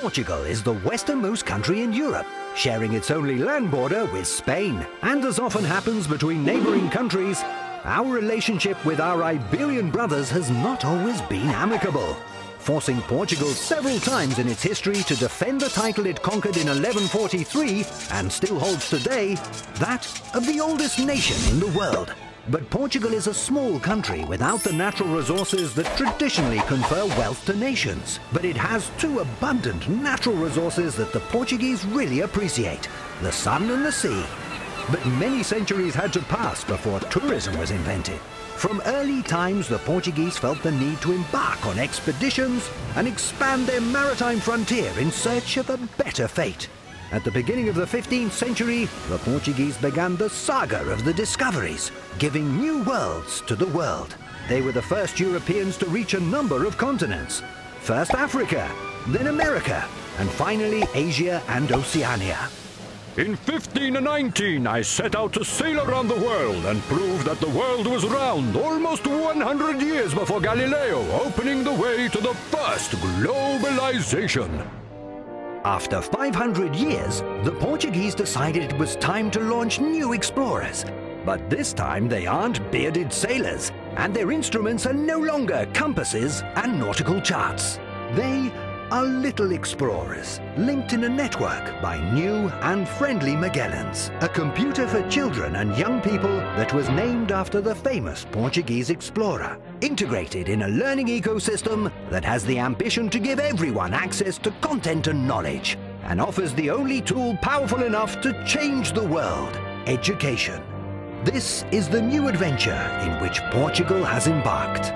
Portugal is the westernmost country in Europe, sharing its only land border with Spain. And as often happens between neighbouring countries, our relationship with our Iberian brothers has not always been amicable, forcing Portugal several times in its history to defend the title it conquered in 1143 and still holds today, that of the oldest nation in the world. But Portugal is a small country without the natural resources that traditionally confer wealth to nations. But it has two abundant natural resources that the Portuguese really appreciate: the sun and the sea. But many centuries had to pass before tourism was invented. From early times, the Portuguese felt the need to embark on expeditions and expand their maritime frontier in search of a better fate. At the beginning of the 15th century, the Portuguese began the saga of the discoveries, giving new worlds to the world. They were the first Europeans to reach a number of continents. First Africa, then America, and finally Asia and Oceania. In 1519, I set out to sail around the world and prove that the world was round almost 100 years before Galileo, opening the way to the first globalization. After 500 years, the Portuguese decided it was time to launch new explorers. But this time they aren't bearded sailors, and their instruments are no longer compasses and nautical charts. They are little explorers, linked in a network by new and friendly Magellans, a computer for children and young people that was named after the famous Portuguese explorer, integrated in a learning ecosystem that has the ambition to give everyone access to content and knowledge, and offers the only tool powerful enough to change the world: education. This is the new adventure in which Portugal has embarked.